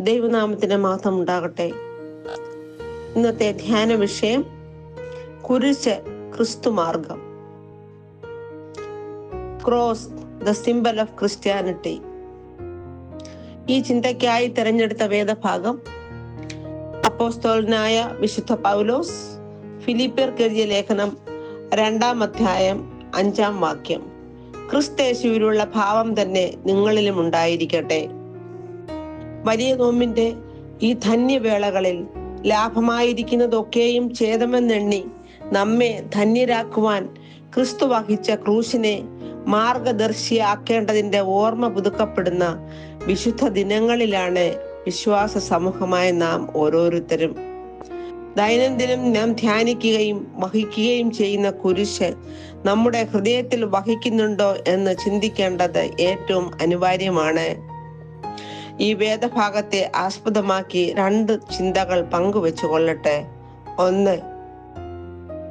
ദൈവനാമത്തിന് മഹത്വം ഉണ്ടാകട്ടെ. ഇന്നത്തെ ധ്യാന വിഷയം കുരിശ് ക്രിസ്തുമാർഗം. Cross the symbol of Christianity. ഈ ചിന്തയ്ക്കായി തിരഞ്ഞെടുത്ത വേദഭാഗം അപ്പോസ്തലനായ വിശുദ്ധ പൗലോസ് ഫിലിപ്പിയർക്ക് എഴുതിയ ലേഖനം 2-ാം അധ്യായം 5-ാം വാക്യം. ക്രിസ്തയേശുവിലുള്ള ഭാവം തന്നെ നിങ്ങളിലും ഉണ്ടായിരിക്കട്ടെ. വലിയ നോമ്പിന്റെ ഈ ധന്യവേളകളിൽ ലാഭമായിരിക്കുന്നതൊക്കെയും ഛേദമെന്നെണ്ണി നമ്മെ ധന്യരാക്കുവാൻ ക്രിസ്തു വഹിച്ച ക്രൂശിനെ മാർഗദർശിയാക്കേണ്ടതിന്റെ ഓർമ്മ പുതുക്കപ്പെടുന്ന വിശുദ്ധ ദിനങ്ങളിലാണ് വിശ്വാസ സമൂഹമായ നാം ഓരോരുത്തരും. ദൈനംദിനം നാം ധ്യാനിക്കുകയും വഹിക്കുകയും ചെയ്യുന്ന കുരിശ് നമ്മുടെ ഹൃദയത്തിൽ വഹിക്കുന്നുണ്ടോ എന്ന് ചിന്തിക്കേണ്ടത് ഏറ്റവും അനിവാര്യമാണ്. ഈ വേദഭാഗത്തെ ആസ്പദമാക്കി 2 ചിന്തകൾ പങ്കുവെച്ചു കൊള്ളട്ടെ. 1,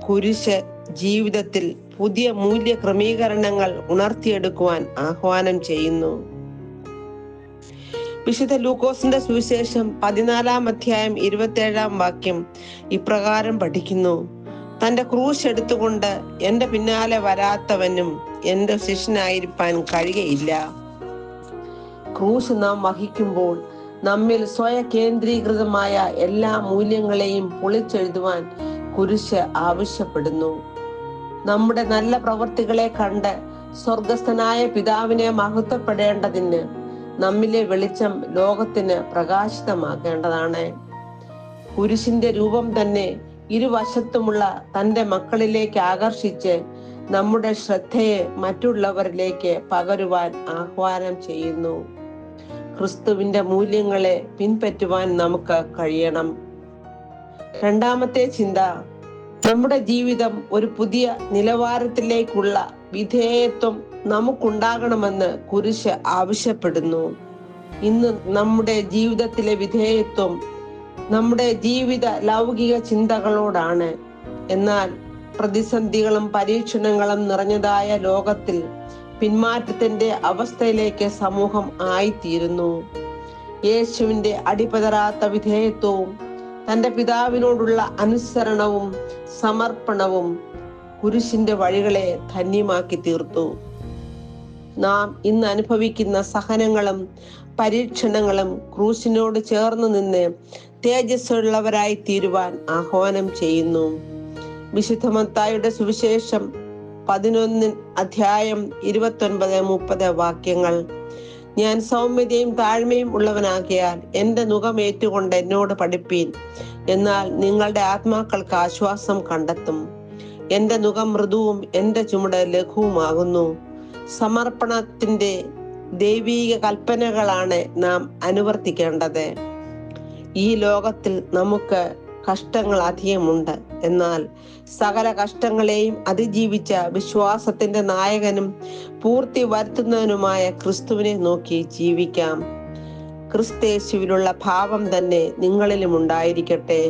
കുരിശ് ജീവിതത്തിൽ പുതിയ മൂല്യ ക്രമീകരണങ്ങൾ ഉണർത്തിയെടുക്കുവാൻ ആഹ്വാനം ചെയ്യുന്നു. വിശുദ്ധ ലൂക്കോസിന്റെ സുവിശേഷം 14-ാം അധ്യായം 27-ാം വാക്യം ഇപ്രകാരം പഠിക്കുന്നു: തന്റെ ക്രൂശ് എടുത്തുകൊണ്ട് എന്റെ പിന്നാലെ വരാത്തവനും എന്റെ ശിഷ്യനായിരിക്കാൻ കഴിയുകയില്ല. ക്രൂശ് നാം വഹിക്കുമ്പോൾ നമ്മിൽ സ്വയകേന്ദ്രീകൃതമായ എല്ലാ മൂല്യങ്ങളെയും പൊളിച്ചെഴുതുവാൻ കുരിശ് ആവശ്യപ്പെടുന്നു. നമ്മുടെ നല്ല പ്രവൃത്തികളെ കണ്ട് സ്വർഗസ്ഥനായ പിതാവിനെ മഹത്വപ്പെടേണ്ടതിന് നമ്മിലെ വെളിച്ചം ലോകത്തിന് പ്രകാശിതമാക്കേണ്ടതാണ്. കുരിശിന്റെ രൂപം തന്നെ ഇരുവശത്തുമുള്ള തന്റെ മക്കളിലേക്ക് ആകർഷിച്ച് നമ്മുടെ ശ്രദ്ധയെ മറ്റുള്ളവരിലേക്ക് പകരുവാൻ ആഹ്വാനം ചെയ്യുന്നു. ക്രിസ്തുവിന്റെ മൂല്യങ്ങളെ പിൻപറ്റുവാൻ നമുക്ക് കഴിയണം. 2-ാമത്തെ ചിന്ത, നമ്മുടെ ജീവിതം ഒരു പുതിയ നിലവാരത്തിലേക്കുള്ള വിധേയത്വം നമുക്കുണ്ടാകണമെന്ന് കുരിശ് ആവശ്യപ്പെടുന്നു. ഇന്ന് നമ്മുടെ ജീവിതത്തിലെ വിധേയത്വം നമ്മുടെ ജീവിത ലൗകിക ചിന്തകളോടാണ്. എന്നാൽ പ്രതിസന്ധികളും പരീക്ഷണങ്ങളും നിറഞ്ഞതായ ലോകത്തിൽ പിന്മാറ്റത്തിന്റെ അവസ്ഥയിലേക്ക് സമൂഹം ആയിത്തീരുന്നു. യേശുവിന്റെ അടിപതറാത്ത വിധേയത്വവും തന്റെ പിതാവിനോടുള്ള അനുസരണവും സമർപ്പണവും കുരിശിന്റെ വഴികളെ ധന്യമാക്കി തീർത്തു. നാം ഇന്ന് അനുഭവിക്കുന്ന സഹനങ്ങളും പരീക്ഷണങ്ങളും ക്രൂശിനോട് ചേർന്ന് നിന്ന് തേജസ്സുള്ളവരായി തീരുവാൻ ആഹ്വാനം ചെയ്യുന്നു. വിശുദ്ധ മത്തായിയുടെ സുവിശേഷം 11 അധ്യായം 29-30 വാക്യങ്ങൾ: ഞാൻ സൗമ്യതയും താഴ്മയും ഉള്ളവനാകിയാൽ എന്റെ നുകം ഏറ്റുകൊണ്ട് എന്നോട് പഠിപ്പീൻ, എന്നാൽ നിങ്ങളുടെ ആത്മാക്കൾക്ക് ആശ്വാസം കണ്ടെത്തും. എന്റെ നുകം മൃദുവും എന്റെ ചുമട് ലഘുവുമാകുന്നു. സമർപ്പണത്തിന്റെ ദൈവീക കൽപ്പനകളാണ് നാം അനുവർത്തിക്കേണ്ടത്. ഈ ലോകത്തിൽ നമുക്ക് കഷ്ടങ്ങൾ അധികമുണ്ട്. എന്നാൽ സകല കഷ്ടങ്ങളെയും അതിജീവിച്ച വിശ്വാസത്തിന്റെ നായകനും പൂർത്തി വരുത്തുന്നതിനുമായ ക്രിസ്തുവിനെ നോക്കി ജീവിക്കാം. ക്രിസ്തയേശുവിലുള്ള ഭാവം തന്നെ നിങ്ങളിലും ഉണ്ടായിരിക്കട്ടെ.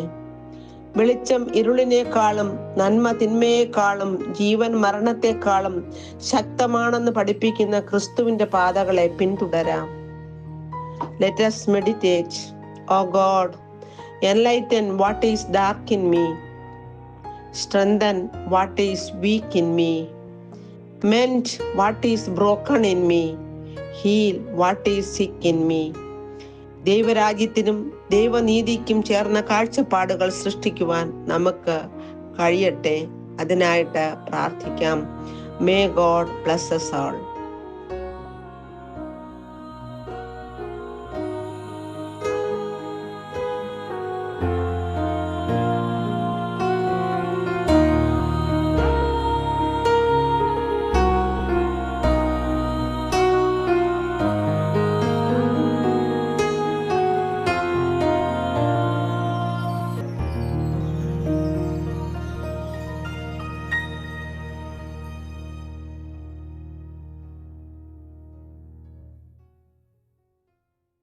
വെളിച്ചം ഇരുളിനേക്കാളും നന്മ തിന്മയെക്കാളും ജീവൻ മരണത്തെക്കാളും ശക്തമാണെന്ന് പഠിപ്പിക്കുന്ന ക്രിസ്തുവിന്റെ പാതകളെ പിന്തുടരാം. Let us meditate. O God, enlighten what is dark in me, strengthen what is weak in me, mend what is broken in me, heal what is sick in me. ദൈവരാജ്യത്തിനും ദൈവനീതിക്കും ചേർന്ന കാഴ്ചപ്പാടുകൾ സൃഷ്ടിക്കുവാൻ നമുക്ക് കഴിയട്ടെ. അതിനായിട്ട് പ്രാർത്ഥിക്കാം. May God bless us all.